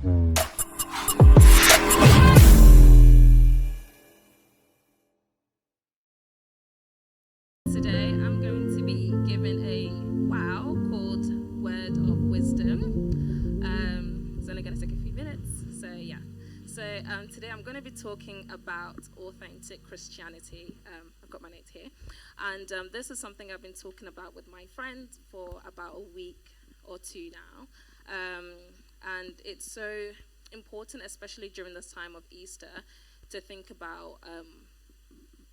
Today I'm going to be given a wow called Word of Wisdom. It's only going to take a few minutes, so yeah. So today I'm going to be talking about authentic Christianity. I've got my notes here. And this is something I've been talking about with my friend for about a week or two now. And it's so important, especially during this time of Easter, to think about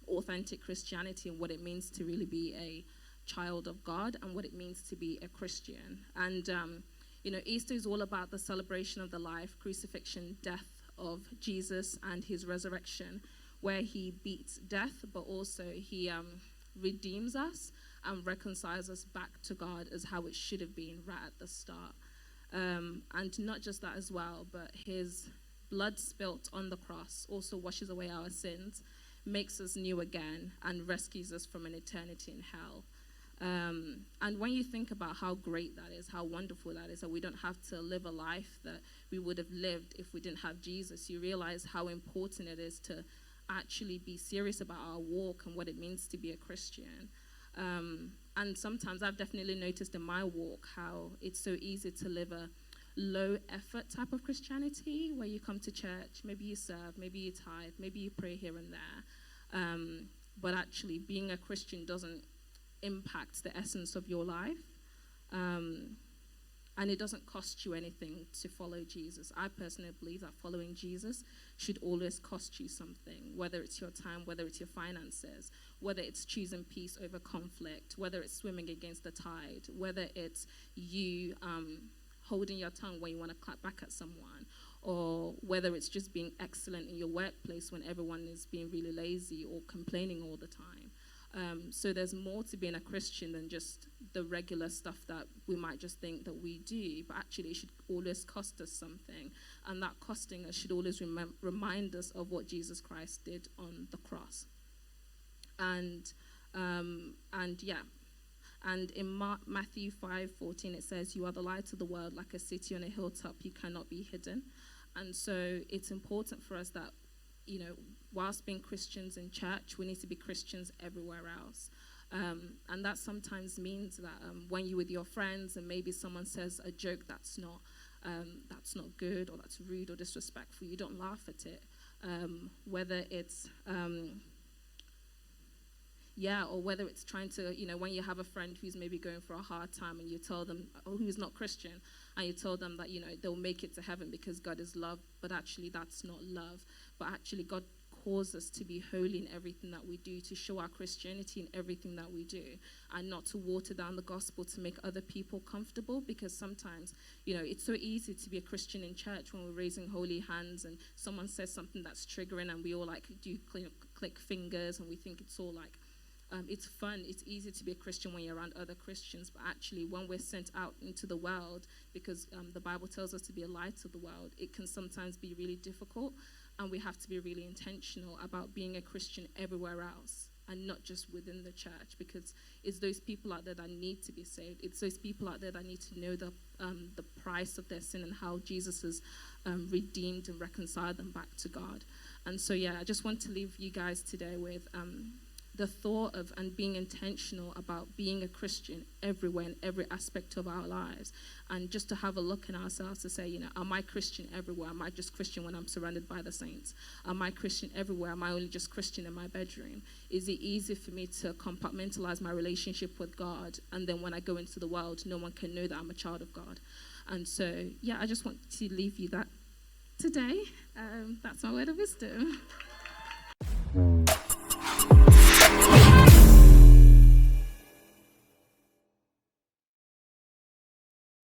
authentic Christianity and what it means to really be a child of God and what it means to be a Christian. And, Easter is all about the celebration of the life, crucifixion, death of Jesus and his resurrection, where he beats death, but also he redeems us and reconciles us back to God as how it should have been right at the start. And not just that as well, but his blood spilt on the cross also washes away our sins, makes us new again, and rescues us from an eternity in hell. And when you think about how great that is, how wonderful that is, that we don't have to live a life that we would have lived if we didn't have Jesus, you realize how important it is to actually be serious about our walk and what it means to be a Christian. And sometimes I've definitely noticed in my walk how it's so easy to live a low effort type of Christianity where you come to church, maybe you serve, maybe you tithe, maybe you pray here and there. But actually being a Christian doesn't impact the essence of your life. And it doesn't cost you anything to follow Jesus. I personally believe that following Jesus should always cost you something, whether it's your time, whether it's your finances, whether it's choosing peace over conflict, whether it's swimming against the tide, whether it's you holding your tongue when you want to clap back at someone, or whether it's just being excellent in your workplace when everyone is being really lazy or complaining all the time. So there's more to being a Christian than just the regular stuff that we might just think that we do, but actually it should always cost us something. And that costing us should always remind us of what Jesus Christ did on the cross. And in Matthew 5:14 it says, "You are the light of the world, like a city on a hilltop, you cannot be hidden." And so it's important for us that, whilst being Christians in church, we need to be Christians everywhere else. And that sometimes means that when you're with your friends and maybe someone says a joke that's not good or that's rude or disrespectful, you don't laugh at it. Whether it's or whether it's trying to, when you have a friend who's maybe going for a hard time and you tell them, or who's not Christian, and you tell them that, they'll make it to heaven because God is love, but actually that's not love. But actually God calls us to be holy in everything that we do, to show our Christianity in everything that we do, and not to water down the gospel to make other people comfortable, because sometimes, it's so easy to be a Christian in church when we're raising holy hands and someone says something that's triggering and we all click fingers and we think it's all it's fun. It's easy to be a Christian when you're around other Christians, but actually when we're sent out into the world, because the Bible tells us to be a light of the world, it can sometimes be really difficult, and we have to be really intentional about being a Christian everywhere else and not just within the church, because it's those people out there that need to be saved. It's those people out there that need to know the price of their sin and how Jesus has redeemed and reconciled them back to God. And so, I just want to leave you guys today with the thought of and being intentional about being a Christian everywhere in every aspect of our lives, and just to have a look in ourselves to say, am I Christian everywhere? Am I just Christian when I'm surrounded by the saints? Am I Christian everywhere? Am I only just Christian in my bedroom? Is it easy for me to compartmentalize my relationship with God, and then when I go into the world, no one can know that I'm a child of God? And so, I just want to leave you that today. That's my word of wisdom.